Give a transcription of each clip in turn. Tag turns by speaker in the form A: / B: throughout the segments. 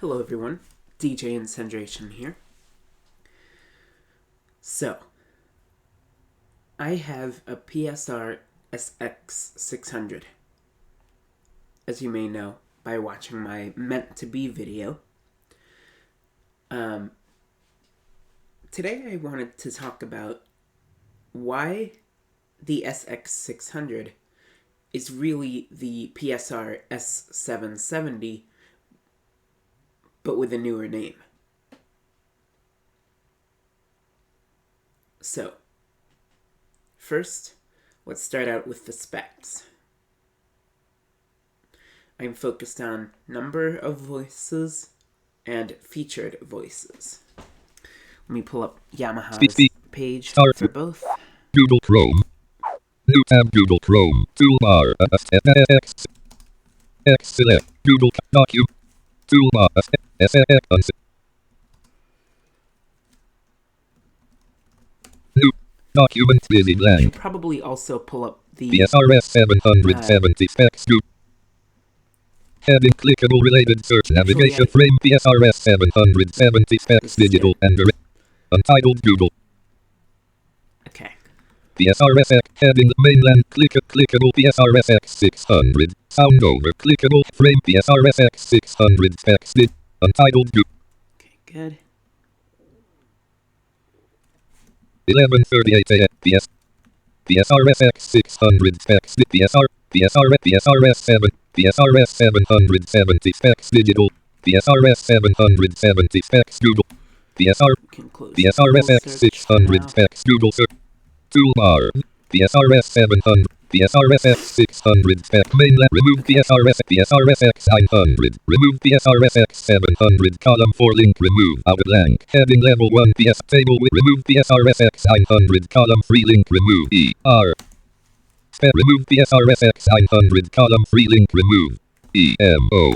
A: Hello everyone, DJ Incendration here. So, I have a PSR-SX600, as you may know by watching my Meant to Be video. Today I wanted to talk about why the SX600 is really the PSR-S770, but with a newer name. So, first, let's start out with the specs. I'm focused on number of voices and featured voices. Let me pull up Yamaha's page for both.
B: Google Chrome. New tab Google Chrome. Toolbar. X select. Google document. Toolbar. New document busy
A: You
B: blank.
A: should probably also pull up the
B: PSR-S770 specs. Heading clickable related search navigation frame PSR-S770 specs digital and untitled Google.
A: Okay.
B: PSR-SX heading mainland clickable PSR-SX600 sound over clickable frame PSR-SX600 specs untitled Google.
A: Okay, good.
B: 11:38 a.m. PSR-SX600 specs PSR-S770 specs digital PSR-S770 specs Google PSR-SX600 specs Google search toolbar PSR-S700 PSR-SX600 spec mainland remove PSR-SX900 remove PSR-SX700 column 4 link remove out blank heading level 1 PS table with remove PSR-SX900 column 3 link remove spec remove PSR-SX900 column 3 link remove EMO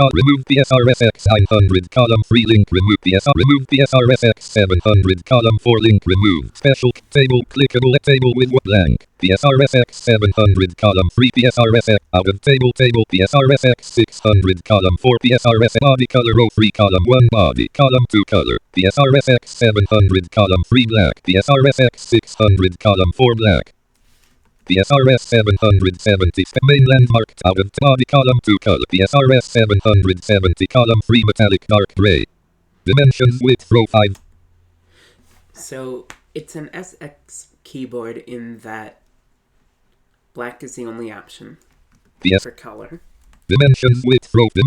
B: remove PSR-SX900 column 3 link remove PSR-SX700 column 4 link remove special table clickable table with blank PSR-SX700 column 3 PSR-SX out of table PSR-SX600 column 4 PSR-SX body color row 3 column 1 body column 2 color PSR-SX700 column 3 black PSR-SX600 column 4 black PSR-S770 mainland marked out of body column 2 color PSR-S770 column 3 metallic dark gray dimensions width row 5.
A: So it's an SX keyboard in that black is the only option for color.
B: Dimensions width row 5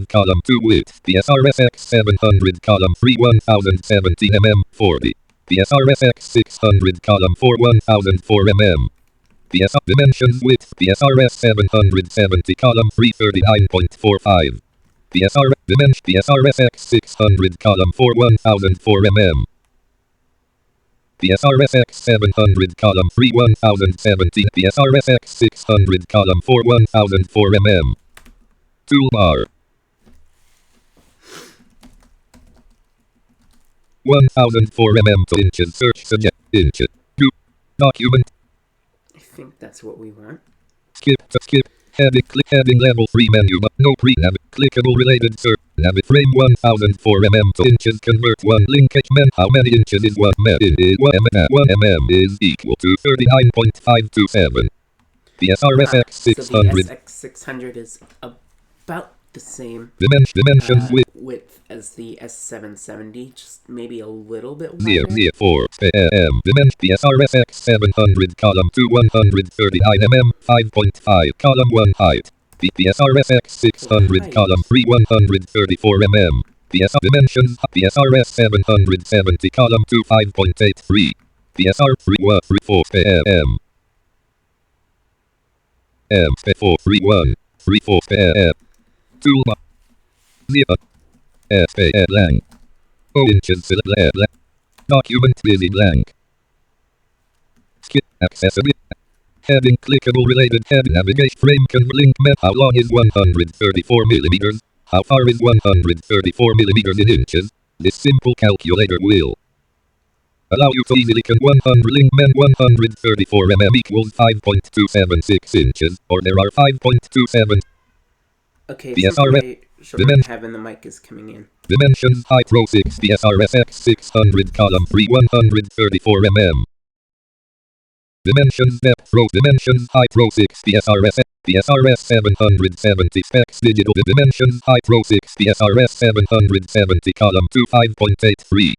B: column 2 width PSR-SX700 column 3 1070 mm 40 PSR-SX600 column 4 1004 mm PSR dimensions width PSR-S770 column 339.45 PSR dimension PSR-SX600 column 4 1004 mm PSR-SX700 column 3 1070 PSR-SX600 column 4 1004 mm toolbar 1004 mm to inches search suggest inches document
A: I think that's what we want.
B: skip heading click heading level 3 menu but no pre-nav clickable related search nav frame 1004 mm to inches convert 1 linkage men how many inches is 1 mm 1 mm is equal to 39.527 PSR-SX600
A: So the SX600 is about the same
B: dimensions
A: width as the S770, just maybe a little bit
B: near
A: wider.
B: 4 m dimension PSR-SX700 column 2 139 mm 5.5 column 1 height PSR-SX600 column 3 134 mm PSR dimensions PSR-S770 column 2 5.83 PSR 4 m M 431 34 m toolbar 0 F blank O inches blank document busy blank skip accessibility heading clickable related head navigation frame link men how long is 134 millimeters how far is 134 millimeters in inches this simple calculator will allow you to easily can 100 link men 134 mm equals 5.276 inches or there are 5.27
A: Okay,
B: PSR
A: short
B: Dimension.
A: having the mic is coming in.
B: Dimensions height row 6 PSR-SX600 column 3 134 mm. Dimensions depth row dimensions height row 6 PSR-S770 specs digital dimensions height row 6 PSR-S770 column 2 5.83.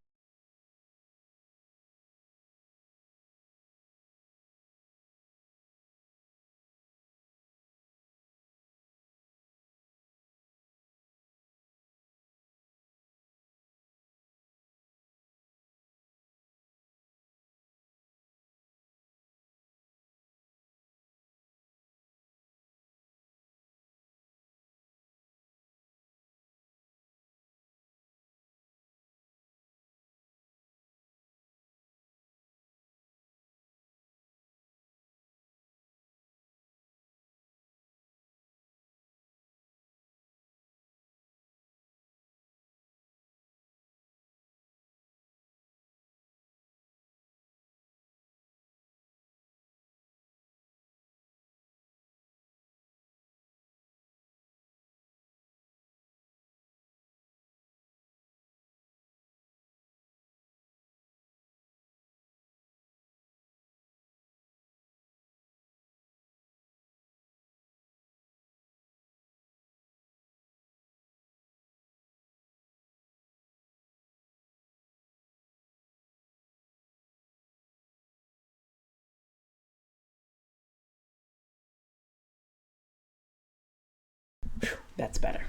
A: That's better.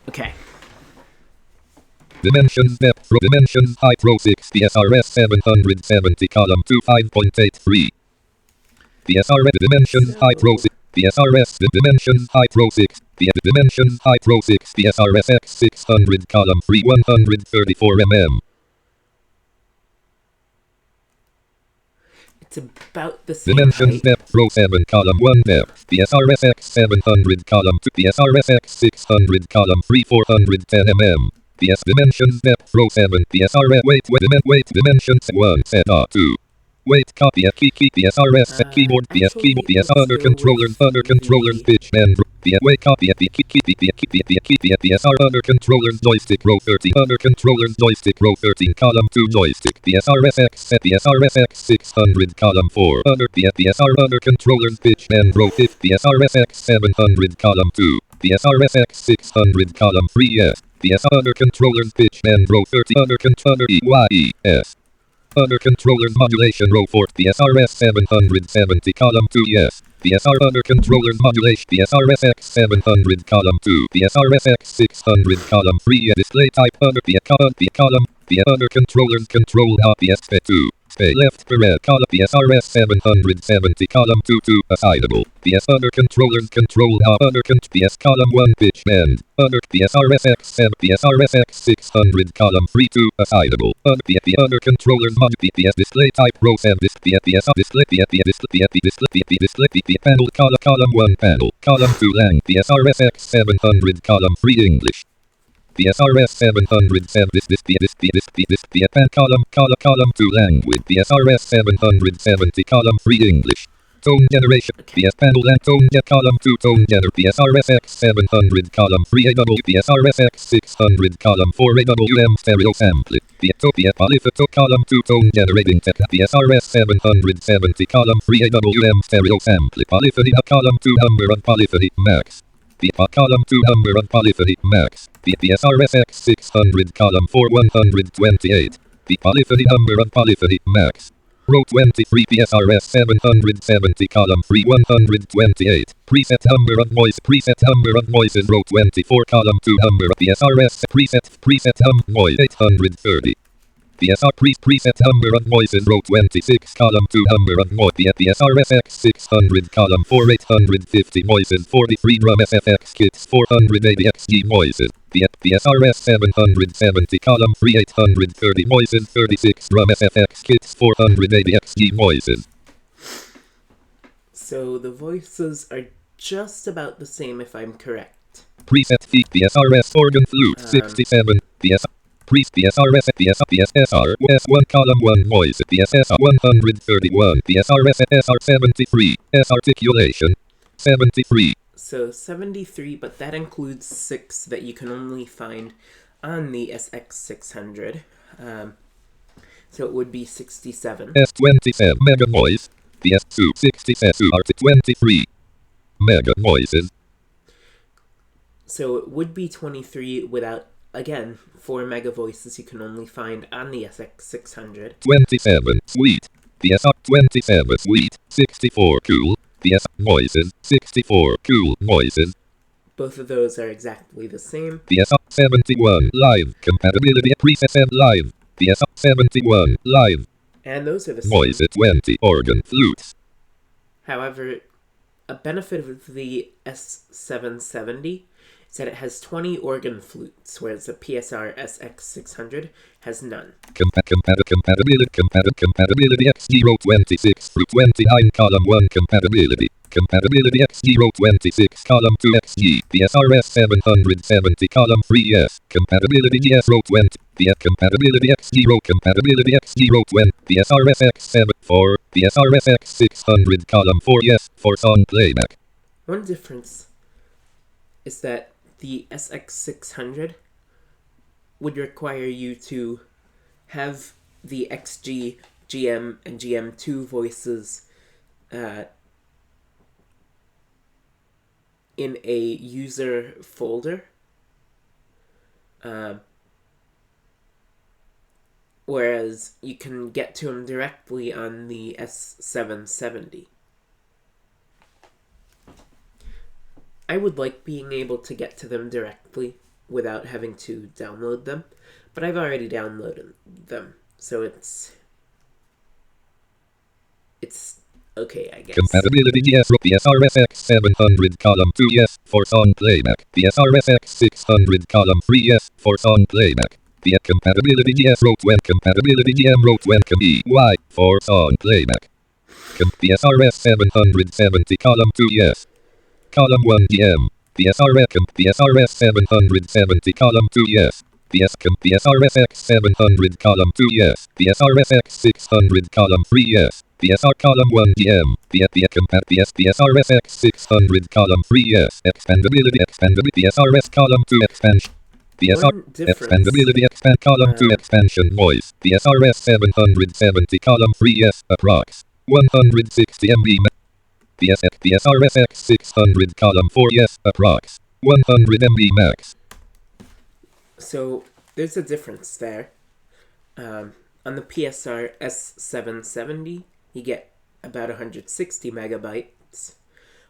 A: Okay.
B: Dimensions depth row dimensions height row 6 PSR-S770 column 2 5.83. PSR dimensions height row 6 PSR-S dimensions height row 6 dimensions height row 6 PSR-SX600 column 3 134 mm.
A: It's about the same
B: Dimensions
A: height.
B: depth row 7 column 1 depth PSR-SX700 column 2 PSR-SX600 column 3 410 mm. PS dimensions depth row 7 PSR weight dimensions 1 set 2. Weight copy key PSR-S keyboard PS keyboard PS other controllers pitch and weight copy PSR other controllers joystick row 13 other controllers joystick row 13 column 2 joystick PSR-SX600 column 4 other PSR other controllers pitch and row 5 PSR-SX700 column 2 PSR-SX600 column 3 yes PSR other controllers pitch and row 30 other controller EYES. Other controllers modulation row 4 PSR-S770 column 2 yes. PSR other controllers modulation PSR-SX700 column 2 PSR-SX600 column 3 yes. Display type other column other controllers control PS2 stay left per red column PSR-S770 column 2 assignable PS other controllers control other PS column 1 pitch bend other PSR-SX600 column 3 assignable other controllers mod PS display type row 7 display panel column 1 panel column 2 lang PSR-SX700 column 3 English PSR-S770 this pan column 2 language PSR-S770 column 3 English tone generation PS panel and tone column 2 tone gener PSR-SX700 column 3 AW PSR-SX600 column 4 AWM stereo sample Pietopia polyphoto column 2 tone generating tech PSR-S770 column 3 AWM stereo sample polyphony column 2 Humber on polyphony max column 2 Humber on polyphony max PSR-SX600 column 4 128 polyphony Humber on polyphony max row 23 PSR-S770 column 3 128 preset Humber on noises row 24 column 2 Humber PSR-S preset noise 830 PSR preset Humber on noises row 26 column 2 Humber on noise PSR-SX600 column 4 850 noises 43 drum SFX kits 480 XG noises PSR-S770 column 3 830 noises 36 drum SFX kits 480 XG noises.
A: So the voices are just about the same if I'm correct.
B: Preset feed PSR-S organ flute 67 PSR-S PSR-S1 column 1 noise PSR 131 PSR-S 73 S articulation 73
A: So 73, but that includes 6 that you can only find on the SX600. So it would be 67.
B: S27 mega voice. The S267 are 23 mega voices.
A: So it would be 23 without, again, 4 mega voices you can only find on the SX600.
B: 27 sweet. The SR27 sweet. 64 cool. The S voices. 64 cool voices.
A: Both of those are exactly the same.
B: The S771 live. Compatibility preset and live. The S771 live.
A: And those are the same.
B: Voice 20 organ flutes.
A: However, a benefit of the S770 is that it has 20 organ flutes, whereas the PSR-SX600 has none.
B: Compatibility X026 through 29 column 1 compatibility. Compatibility X026 column 2 XG. PSR-S770 column 3 yes. Compatibility GS020. The compatibility X0 compatibility X020. PSR-SX74. PSR-SX600 column 4 yes for song playback.
A: One difference is that the SX600 would require you to have the XG, GM, and GM2 voices in a user folder, whereas you can get to them directly on the S770. I would like being able to get to them directly without having to download them, but I've already downloaded them, so it's okay, I guess.
B: Compatibility yes. PSR-SX700 column 2 yes for song playback. PSR-SX600 column 3 yes for song playback. The compatibility GS020 compatibility GM020 EY for song playback. PSR-S770 column 2 yes. Column 1 GM. PSR-S770 column 2 yes. PSR-SX700 column 2 yes. PSR-SX600 column 3 yes. PSR column 1 GM. PSR-SX600 column 3 yes. Expandability PSR-S column 2 expansion. PSR expandability expand column 2 expansion voice. PSR-S770 column 3 yes approx. 160 MB. PSR-SX600 column 4 yes approx. 100 MB max.
A: So there's a difference there. On the PSR-S770, you get about 160 megabytes,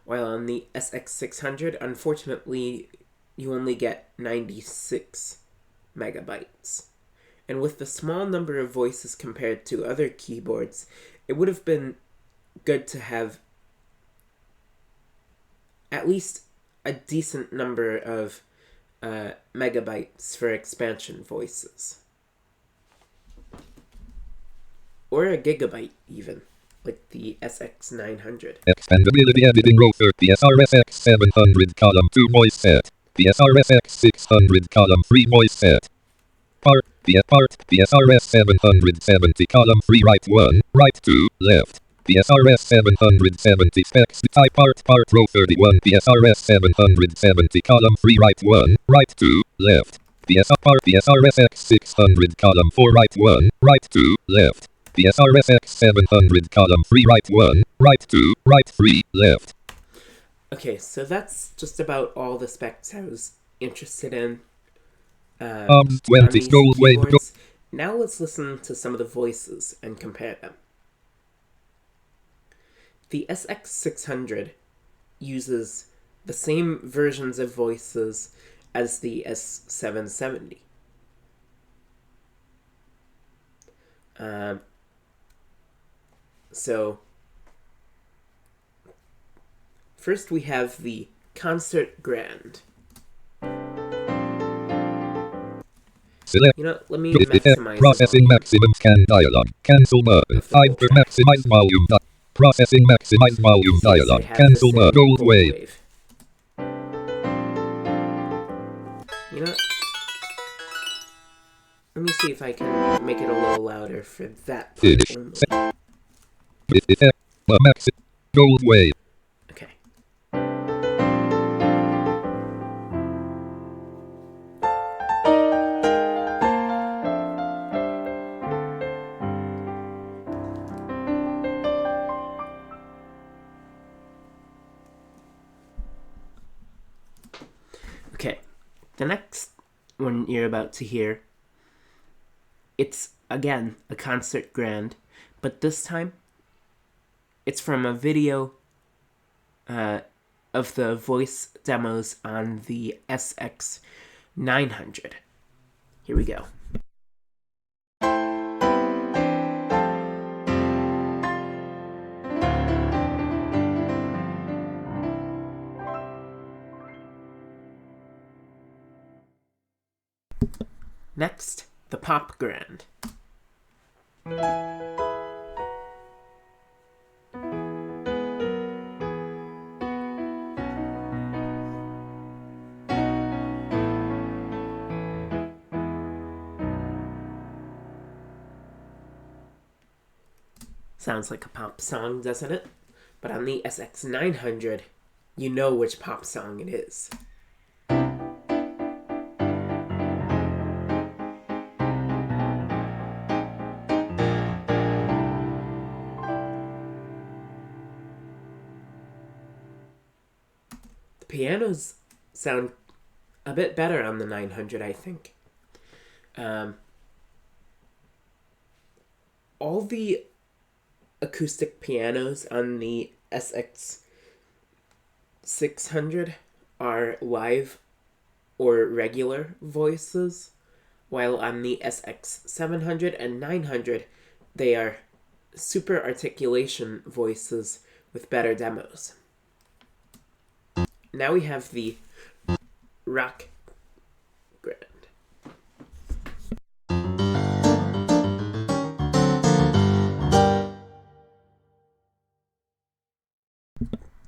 A: while on the SX600, unfortunately, you only get 96 megabytes. And with the small number of voices compared to other keyboards, it would have been good to have at least a decent number of megabytes for expansion voices. Or a gigabyte, even, like the SX900.
B: Expandability editing row 30 PSR-SX700 column 2 voice set. PSR-SX600 column 3 voice set. Part PSR-S770 column 3 right 1, right 2, left. PSR-S770 specs type part row 31 PSR-S770 column 3 right 1, right 2, left. PSR-SX600 column 4 right 1, right 2, left. PSR-SX700 column 3 right 1, right 2, right 3, left.
A: Okay, so that's just about all the specs I was interested in.
B: 20 gold wave.
A: Now let's listen to some of the voices and compare them. The SX600 uses the same versions of voices as the S770. So, first we have the Concert Grand.
B: Select.
A: You know, let me maximize
B: Processing maximum scan dialog. Cancel button. Time for maximize volume. Processing maximize volume dialog. Cancel button. Gold wave.
A: You know, let me see if I can make it a little louder for that part only.
B: Max gold wave.
A: Okay. The next one you're about to hear, it's again a concert grand, but this time it's from a video of the voice demos on the SX900. Here we go. Next, the Pop Grand. Sounds like a pop song, doesn't it? But on the SX900, you know which pop song it is. The pianos sound a bit better on the 900, I think. All the acoustic pianos on the SX600 are live or regular voices, while on the SX700 and 900 they are super articulation voices with better demos. Now we have the Rock Grand.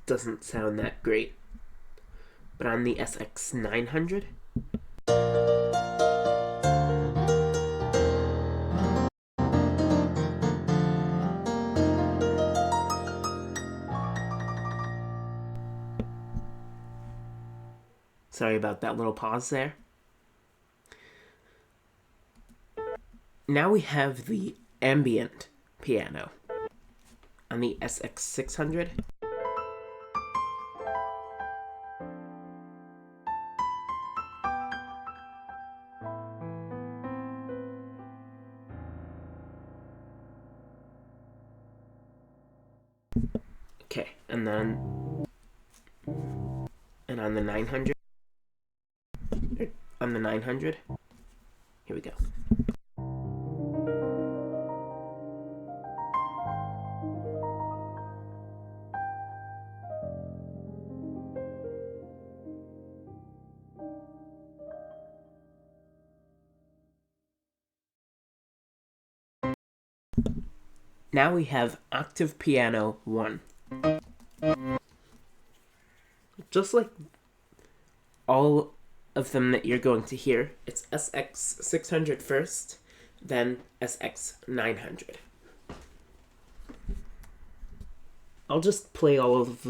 A: Doesn't sound that great. But on the SX900, sorry about that little pause there. Now we have the ambient piano on the SX600. Okay, and on the 900, here we go. Now we have Octave Piano 1. Just like all of them that you're going to hear, it's SX600 first, then SX900. I'll just play all of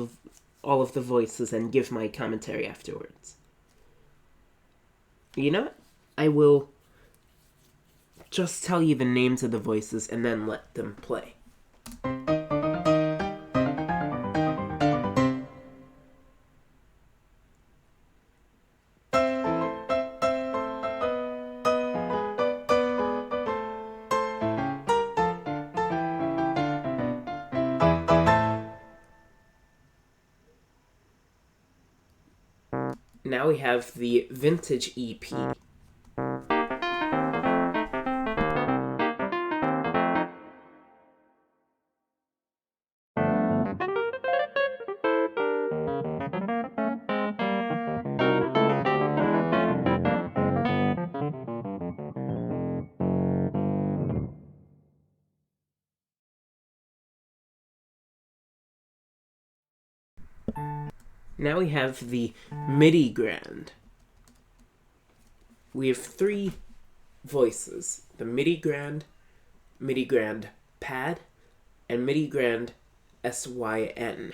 A: the voices and give my commentary afterwards. You know what? I will just tell you the names of the voices and then let them play. Now we have the Vintage EP. Now we have the MIDI Grand. We have three voices: the MIDI Grand Pad, and MIDI Grand SYN.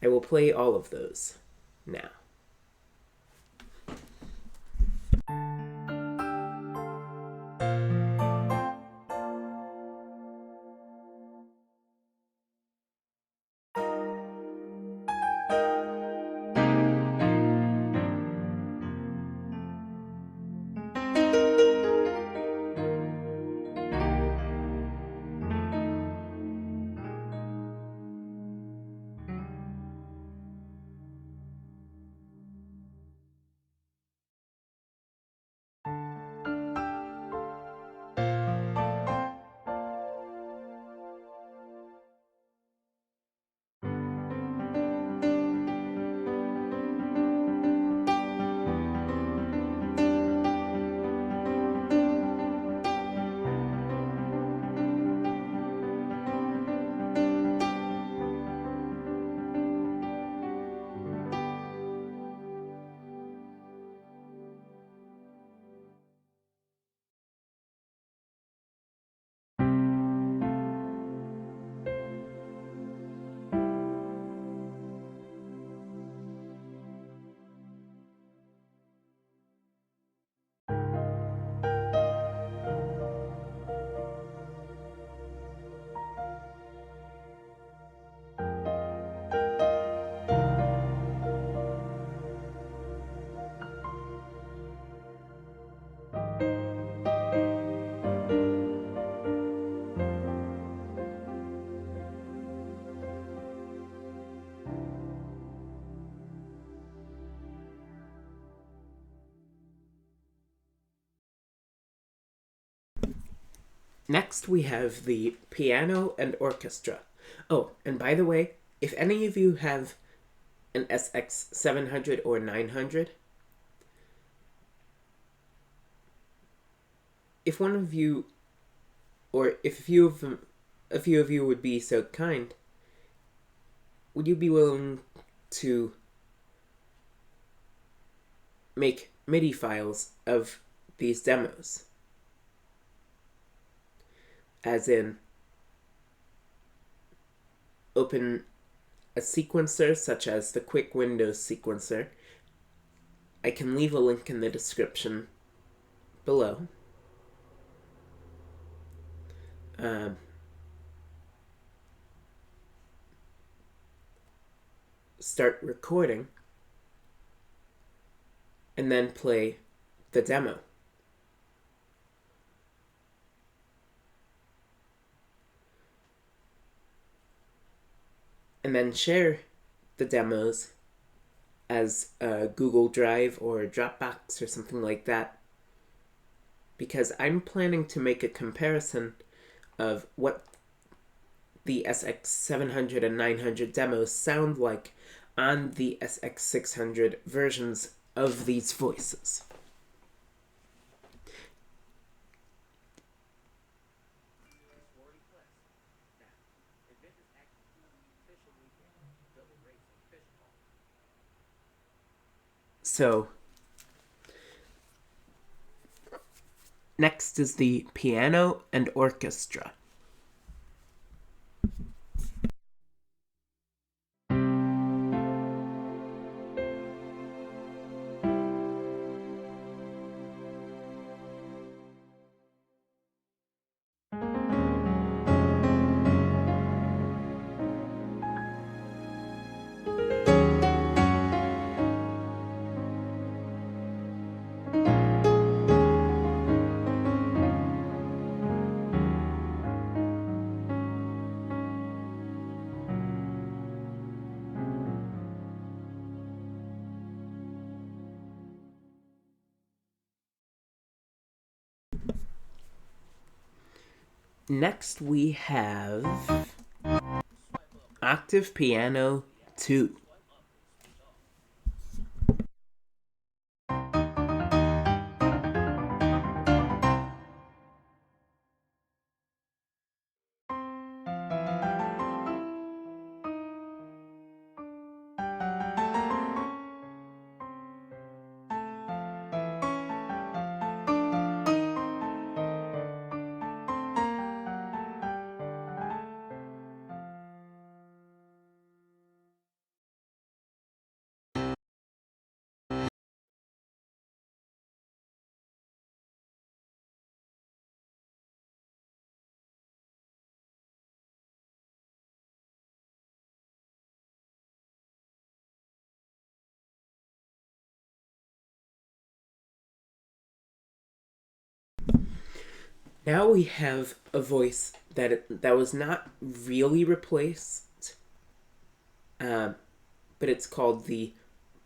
A: I will play all of those now. Next, we have the piano and orchestra. Oh, and by the way, if any of you have an SX700 or 900, if one of you, or if a few of you would be so kind, would you be willing to make MIDI files of these demos? As in, open a sequencer such as the Quick Windows sequencer. I can leave a link in the description below. Start recording, and then play the demo. And then share the demos as a Google Drive or a Dropbox or something like that, because I'm planning to make a comparison of what the SX700 and 900 demos sound like on the SX600 versions of these voices. So, next is the piano and orchestra. Next we have Octave Piano 2. Now we have a voice that was not really replaced, but it's called the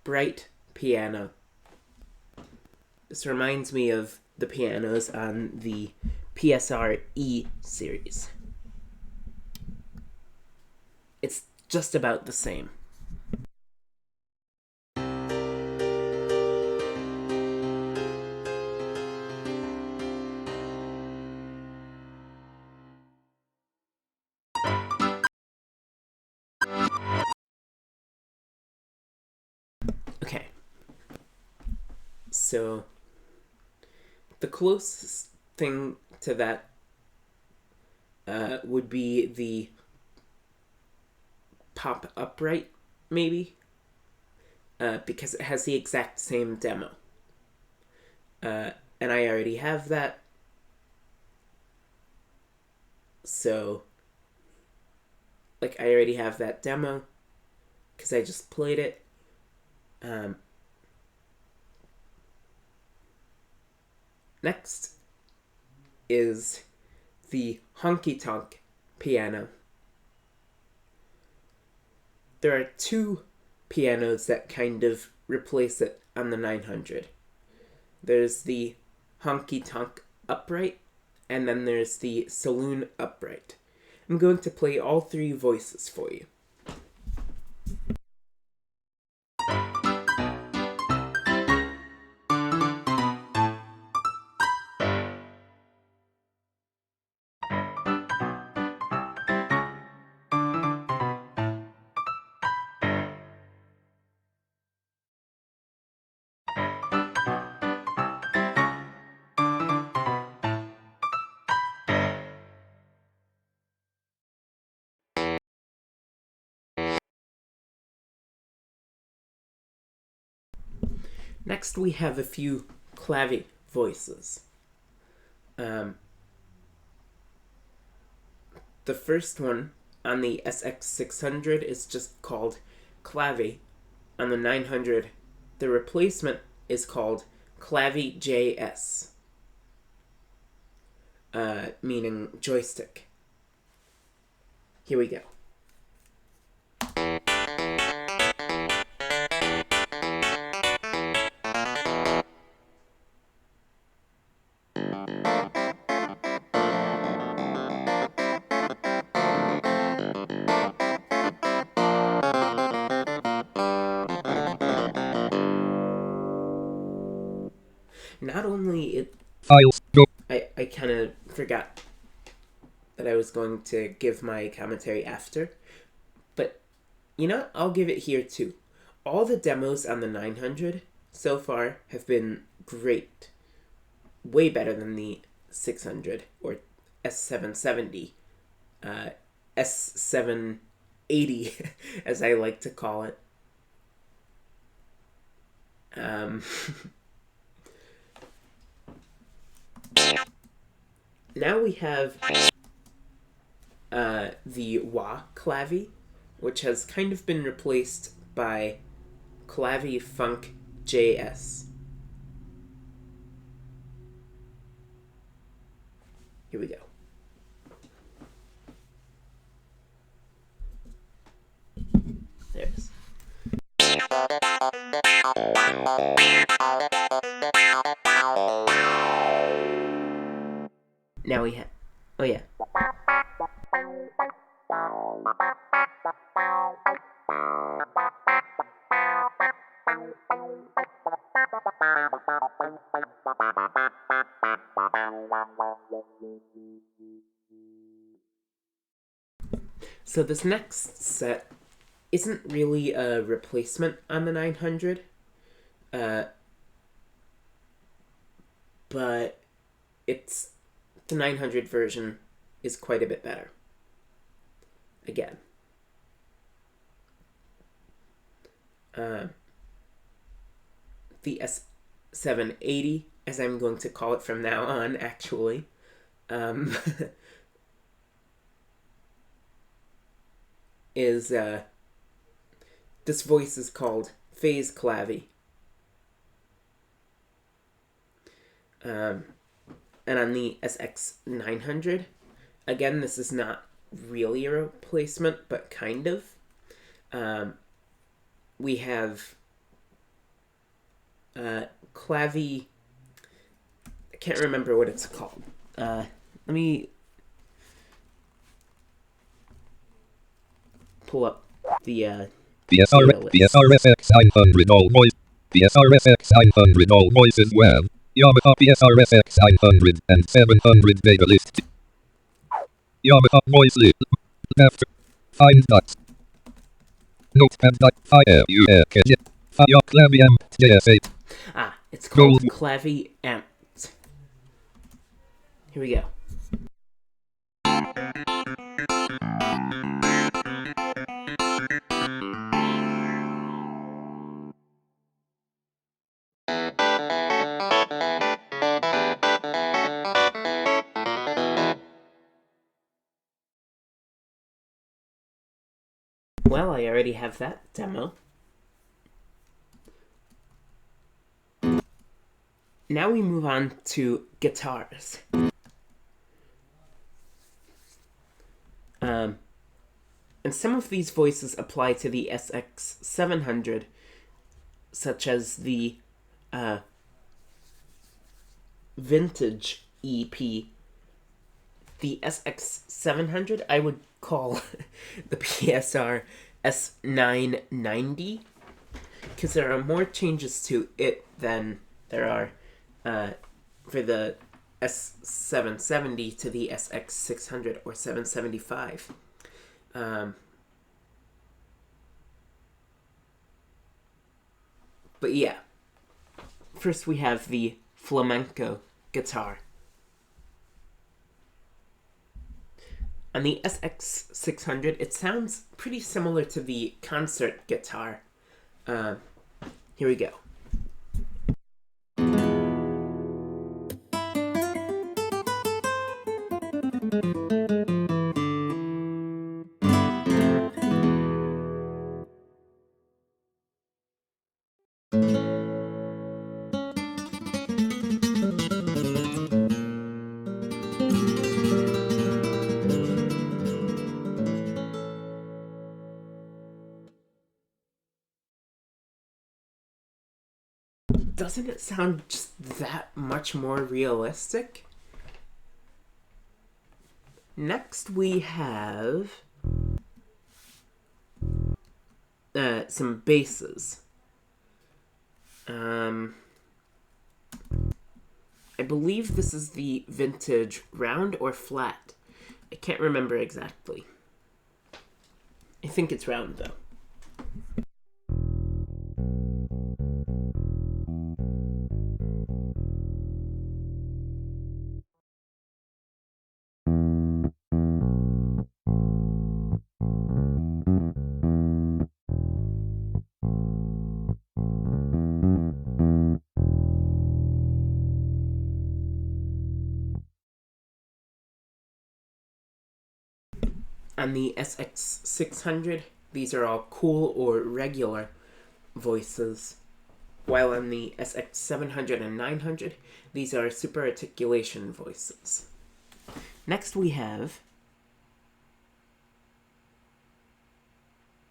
A: bright piano. This reminds me of the pianos on the PSR-E series. It's just about the same. Okay. So, the closest thing to that would be the pop upright, maybe, because it has the exact same demo. And I already have that. So, like, I already have that demo because I just played it. Next is the honky tonk piano. There are two pianos that kind of replace it on the 900. There's the honky tonk upright and then there's the saloon upright. I'm going to play all three voices for you. Next, we have a few clavy voices. The first one on the SX600 is just called clavy. On the 900, the replacement is called clavy JS, meaning joystick. Here we go. Not only it,
B: Files. Go.
A: I kind of forgot that I was going to give my commentary after, but you know, I'll give it here too. All the demos on the 900 so far have been great. Way better than the 600 or S770, S780, as I like to call it. Now we have the wah clavy, which has kind of been replaced by clavy funk JS. Here we go. There it is. Now we have... Oh yeah. So this next set isn't really a replacement on the 900, but it's the 900 version is quite a bit better. Again. The S780, as I'm going to call it from now on, actually, is, this voice is called phase clavy. And on the SX900, again, this is not really a replacement, but kind of. We have clavy. I can't remember what it's called. Let me pull up the
B: PSR-SX600 all voice. PSR-SX600 all voices well. Yamaha PSR-SX600 and 700 data list. Yamaha voice list. Left. Find dots. Notepad dot fire Fire clavy amp JS8.
A: Ah, it's called clavy amp. Here we go. Well, I already have that demo. Now we move on to guitars. And some of these voices apply to the SX700, such as the Vintage EP The SX700 I would call the PSR-S990 because there are more changes to it than there are for the S770 to the SX600 or 775. But yeah, first we have the flamenco guitar. On the SX600, it sounds pretty similar to the concert guitar. Here we go. Doesn't it sound just that much more realistic? Next we have some basses. I believe this is the vintage round or flat. I can't remember exactly. I think it's round though. On the SX600, these are all cool or regular voices, while on the SX700 and 900, these are super articulation voices. Next we have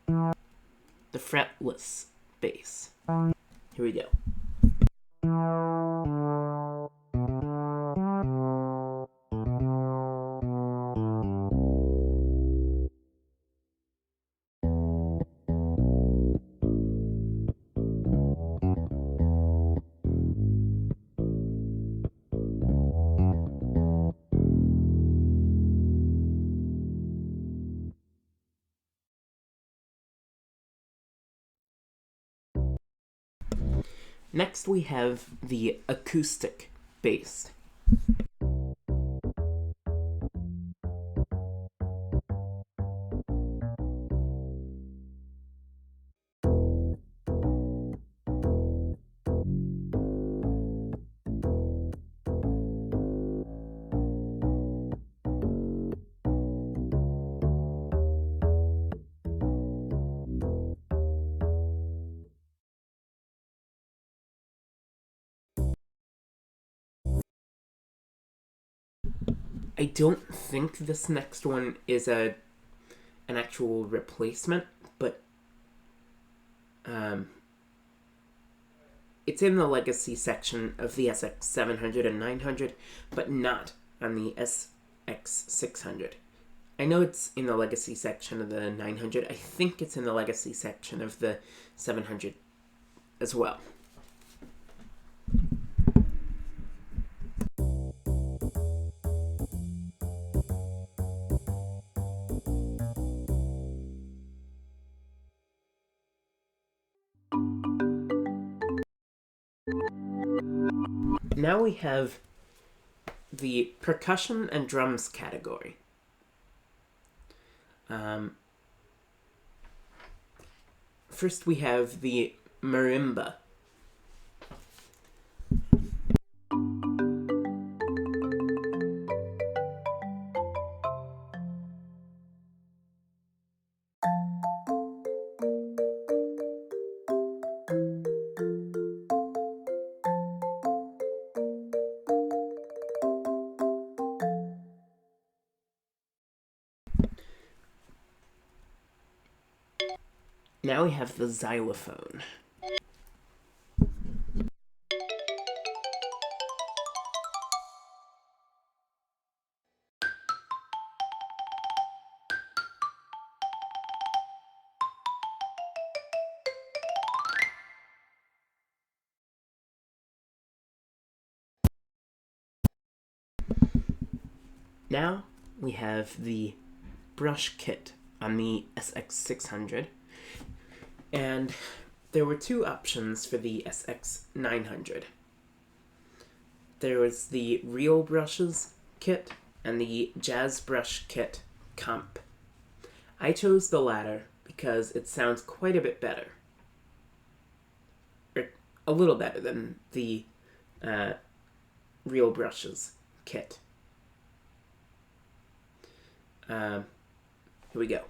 A: the fretless bass. Here we go. Next we have the acoustic bass. I don't think this next one is an actual replacement, but it's in the legacy section of the SX700 and 900, but not on the SX600. I know it's in the legacy section of the 900. I think it's in the legacy section of the 700 as well. Now we have the percussion and drums category. First we have the marimba. Now we have the xylophone. Now we have the brush kit on the SX600, and there were two options for the SX900. There was the Real Brushes kit and the Jazz Brush Kit Comp. I chose the latter because it sounds quite a bit better. Or a little better than the Real Brushes kit. Here we go.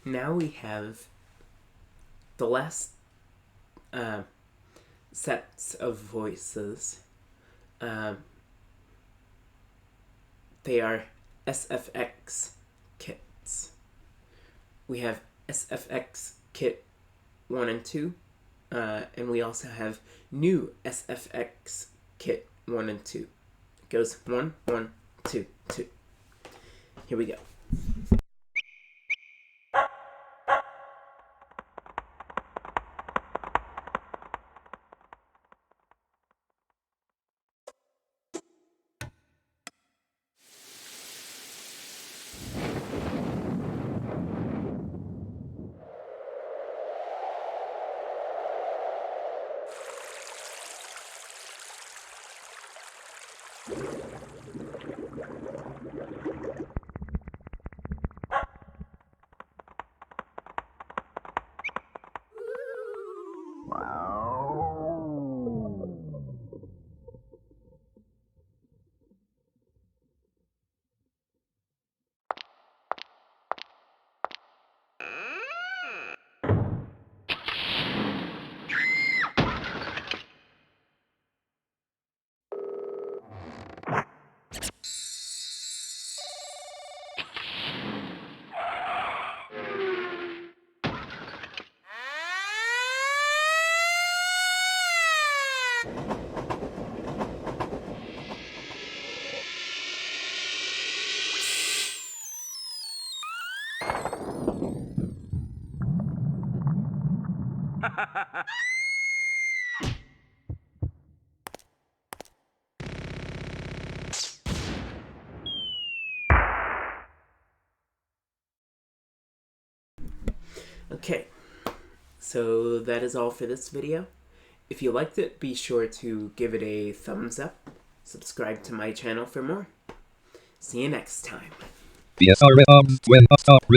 A: Now we have the last sets of voices. They are SFX kits. We have SFX kit 1 and 2, and we also have new SFX kit 1 and 2. It goes 1, 1, 2, 2. Here we go. Okay, so that is all for this video. If you liked it, be sure to give it a thumbs up, subscribe to my channel for more. See you next time.
B: PSR-S770.